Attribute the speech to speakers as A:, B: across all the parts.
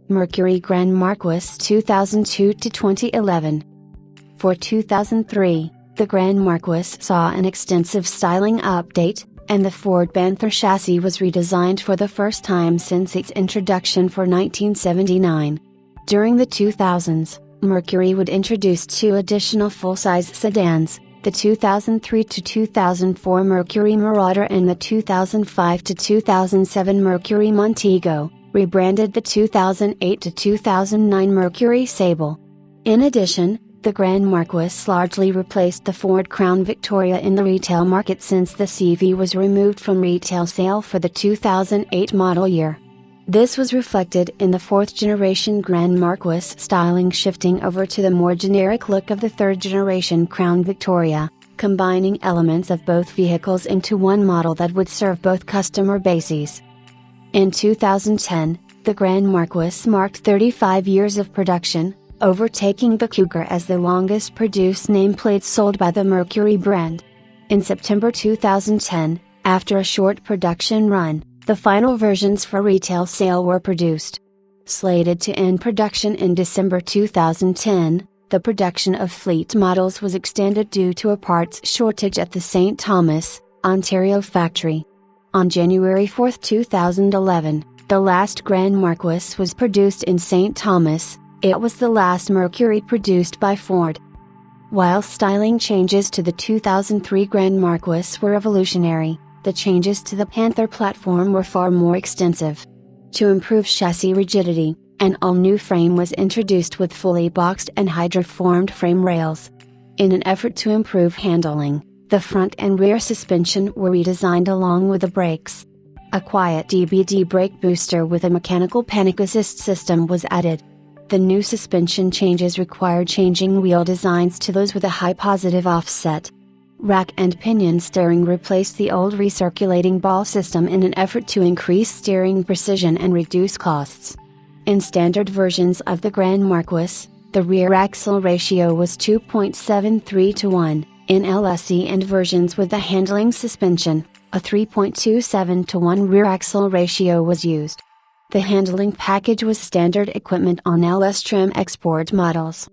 A: Mercury Grand Marquis 2002 to 2011. For 2003, the Grand Marquis saw an extensive styling update, and the Ford Panther chassis was redesigned for the first time since its introduction for 1979. During the 2000s, Mercury would introduce two additional full-size sedans, the 2003 to 2004 Mercury Marauder and the 2005 to 2007 Mercury Montego, rebranded the 2008 to 2009 Mercury Sable. In addition, the Grand Marquis largely replaced the Ford Crown Victoria in the retail market since the CV was removed from retail sale for the 2008 model year. This was reflected in the fourth-generation Grand Marquis styling, shifting over to the more generic look of the third-generation Crown Victoria, combining elements of both vehicles into one model that would serve both customer bases. In 2010, the Grand Marquis marked 35 years of production, overtaking the Cougar as the longest produced nameplate sold by the Mercury brand. In September 2010, after a short production run, the final versions for retail sale were produced. Slated to end production in December 2010, the production of fleet models was extended due to a parts shortage at the St. Thomas, Ontario factory. On January 4, 2011, the last Grand Marquis was produced in St. Thomas. It was the last Mercury produced by Ford. While styling changes to the 2003 Grand Marquis were revolutionary, the changes to the Panther platform were far more extensive. To improve chassis rigidity, an all-new frame was introduced with fully boxed and hydroformed frame rails. In an effort to improve handling, the front and rear suspension were redesigned along with the brakes. A quiet DBD brake booster with a mechanical panic assist system was added. The new suspension changes required changing wheel designs to those with a high positive offset. Rack and pinion steering replaced the old recirculating ball system in an effort to increase steering precision and reduce costs. In standard versions of the Grand Marquis, the rear axle ratio was 2.73 to 1, in LSE and versions with the handling suspension, a 3.27 to 1 rear axle ratio was used. The handling package was standard equipment on LS trim export models.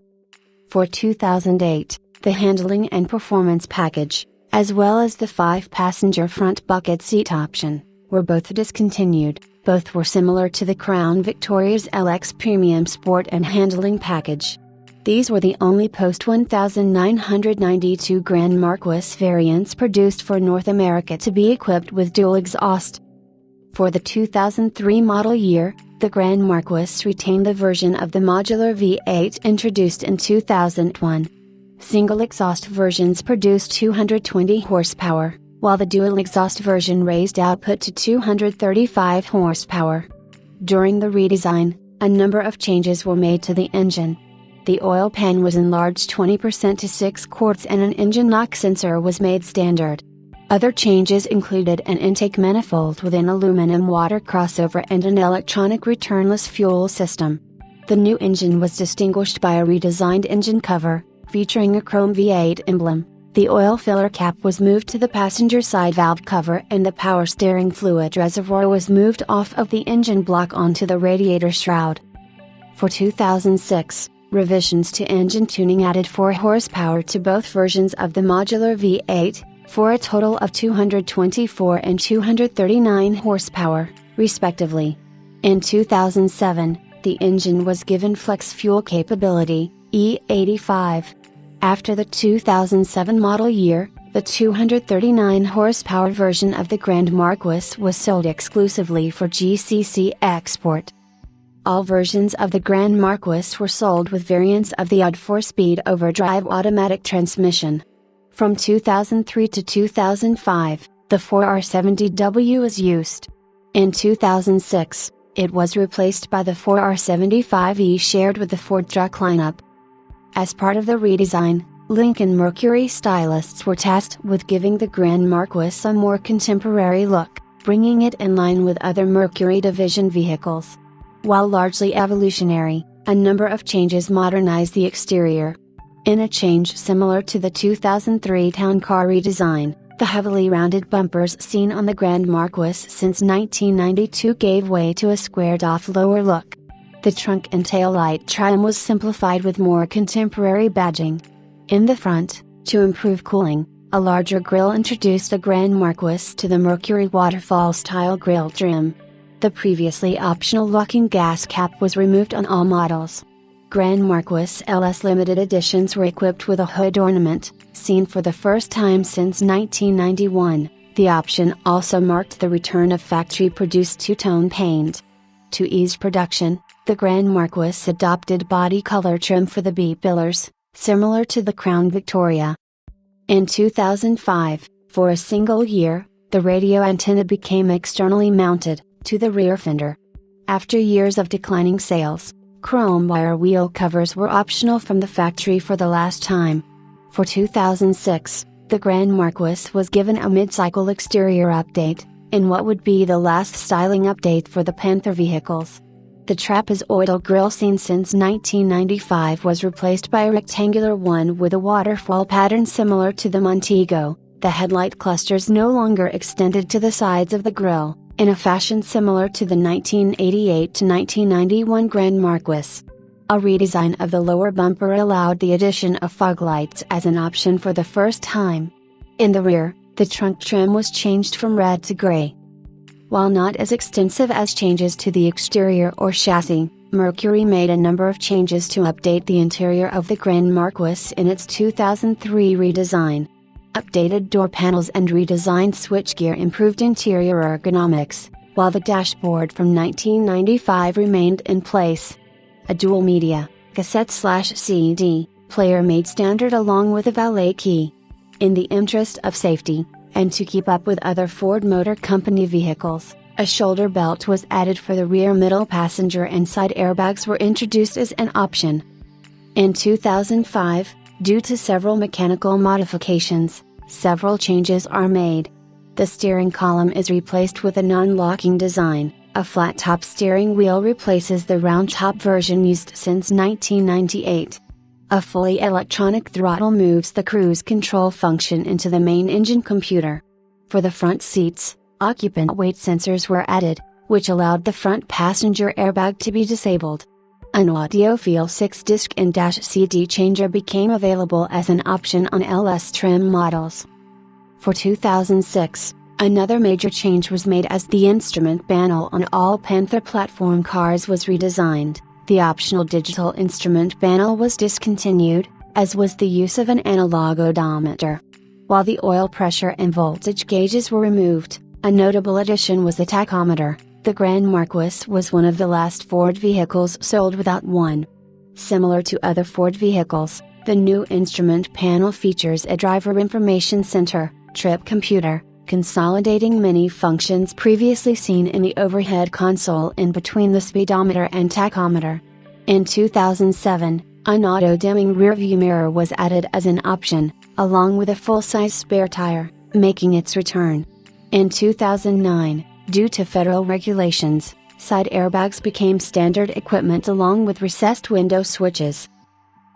A: For 2008, the handling and performance package, as well as the 5-passenger front bucket seat option, were both discontinued. Both were similar to the Crown Victoria's LX Premium Sport and Handling package. These were the only post-1992 Grand Marquis variants produced for North America to be equipped with dual exhaust. For the 2003 model year, the Grand Marquis retained the version of the modular V8 introduced in 2001. Single exhaust versions produced 220 horsepower, while the dual exhaust version raised output to 235 horsepower. During the redesign, a number of changes were made to the engine. The oil pan was enlarged 20% to 6 quarts and an engine knock sensor was made standard. Other changes included an intake manifold with an aluminum water crossover and an electronic returnless fuel system. The new engine was distinguished by a redesigned engine cover, featuring a chrome V8 emblem. The oil filler cap was moved to the passenger side valve cover and the power steering fluid reservoir was moved off of the engine block onto the radiator shroud. For 2006, revisions to engine tuning added 4 horsepower to both versions of the modular V8, for a total of 224 and 239 horsepower, respectively. In 2007, the engine was given flex fuel capability, E85. After the 2007 model year, the 239 horsepower version of the Grand Marquis was sold exclusively for GCC export. All versions of the Grand Marquis were sold with variants of the odd 4-speed overdrive automatic transmission. From 2003 to 2005, the 4R70W was used. In 2006, it was replaced by the 4R75E shared with the Ford truck lineup. As part of the redesign, Lincoln Mercury stylists were tasked with giving the Grand Marquis a more contemporary look, bringing it in line with other Mercury division vehicles. While largely evolutionary, a number of changes modernized the exterior. In a change similar to the 2003 town car redesign, the heavily rounded bumpers seen on the Grand Marquis since 1992 gave way to a squared-off lower look. The trunk and taillight trim was simplified with more contemporary badging. In the front, to improve cooling, a larger grille introduced a Grand Marquis to the Mercury waterfall-style grille trim. The previously optional locking gas cap was removed on all models. Grand Marquis LS limited editions were equipped with a hood ornament, seen for the first time since 1991. The option also marked the return of factory-produced two-tone paint. To ease production, the Grand Marquis adopted body color trim for the B-pillars, similar to the Crown Victoria. In 2005, for a single year, the radio antenna became externally mounted, to the rear fender. After years of declining sales, chrome wire wheel covers were optional from the factory for the last time. For 2006, the Grand Marquis was given a mid-cycle exterior update, in what would be the last styling update for the Panther vehicles. The trapezoidal grille seen since 1995 was replaced by a rectangular one with a waterfall pattern similar to the Montego. The headlight clusters no longer extended to the sides of the grille, in a fashion similar to the 1988 to 1991 Grand Marquis. A redesign of the lower bumper allowed the addition of fog lights as an option for the first time. In the rear, the trunk trim was changed from red to gray. While not as extensive as changes to the exterior or chassis, Mercury made a number of changes to update the interior of the Grand Marquis in its 2003 redesign. Updated door panels and redesigned switchgear improved interior ergonomics, while the dashboard from 1995 remained in place. A dual media, cassette/CD, player made standard along with a valet key. In the interest of safety, and to keep up with other Ford Motor Company vehicles, a shoulder belt was added for the rear middle passenger and side airbags were introduced as an option. In 2005, due to several mechanical modifications, several changes are made. The steering column is replaced with a non-locking design, a flat-top steering wheel replaces the round-top version used since 1998. A fully electronic throttle moves the cruise control function into the main engine computer. For the front seats, occupant weight sensors were added, which allowed the front passenger airbag to be disabled. An audiophile 6-disc in-CD changer became available as an option on LS trim models. For 2006, another major change was made as the instrument panel on all Panther platform cars was redesigned. The optional digital instrument panel was discontinued, as was the use of an analog odometer. While the oil pressure and voltage gauges were removed, a notable addition was the tachometer. The Grand Marquis was one of the last Ford vehicles sold without one. Similar to other Ford vehicles, the new instrument panel features a driver information center, trip computer, consolidating many functions previously seen in the overhead console in between the speedometer and tachometer. In 2007, an auto-dimming rearview mirror was added as an option, along with a full-size spare tire, making its return. In 2009, due to federal regulations, side airbags became standard equipment along with recessed window switches.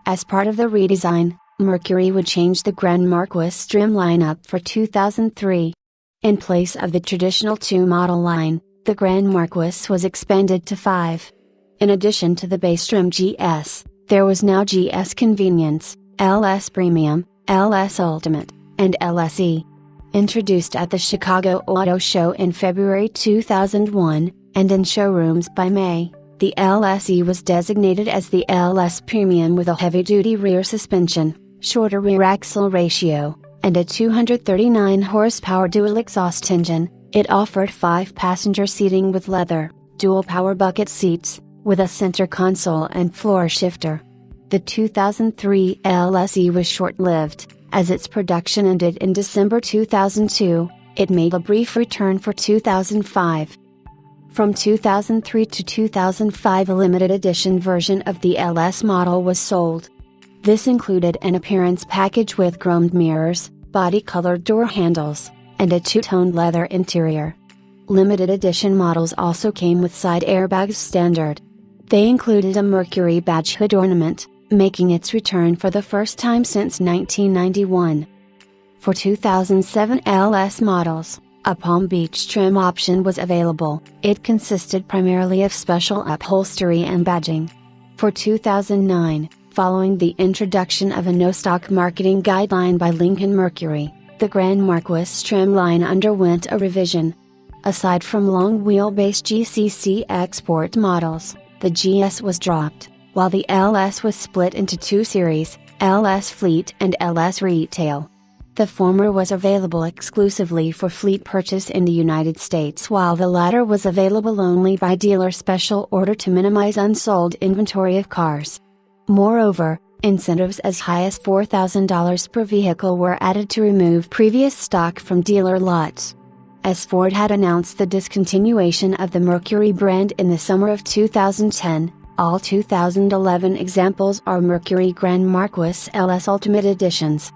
A: As part of the redesign, Mercury would change the Grand Marquis trim lineup for 2003. In place of the traditional 2-model line, the Grand Marquis was expanded to 5. In addition to the base trim GS, there was now GS Convenience, LS Premium, LS Ultimate, and LSE. Introduced at the Chicago Auto Show in February 2001, and in showrooms by May, the LSE was designated as the LS Premium with a heavy-duty rear suspension, shorter rear axle ratio, and a 239 horsepower dual exhaust engine. It offered 5-passenger seating with leather, dual power bucket seats, with a center console and floor shifter. The 2003 LSE was short-lived, as its production ended in December 2002. It made a brief return for 2005. From 2003 to 2005, a limited edition version of the LS model was sold. This included an appearance package with chromed mirrors, body-colored door handles, and a two-tone leather interior. Limited edition models also came with side airbags standard. They included a Mercury badge hood ornament, making its return for the first time since 1991. For 2007 LS models, A Palm Beach trim option was available. It consisted primarily of special upholstery and badging. For 2009, following the introduction of a no-stock marketing guideline by Lincoln Mercury, the Grand Marquis trim line underwent a revision. Aside from long-wheelbase GCC export models, the GS was dropped, while the LS was split into two series, LS Fleet and LS Retail. The former was available exclusively for fleet purchase in the United States, while the latter was available only by dealer special order to minimize unsold inventory of cars. Moreover, incentives as high as $4,000 per vehicle were added to remove previous stock from dealer lots. As Ford had announced the discontinuation of the Mercury brand in the summer of 2010, all 2011 examples are Mercury Grand Marquis LS Ultimate Editions.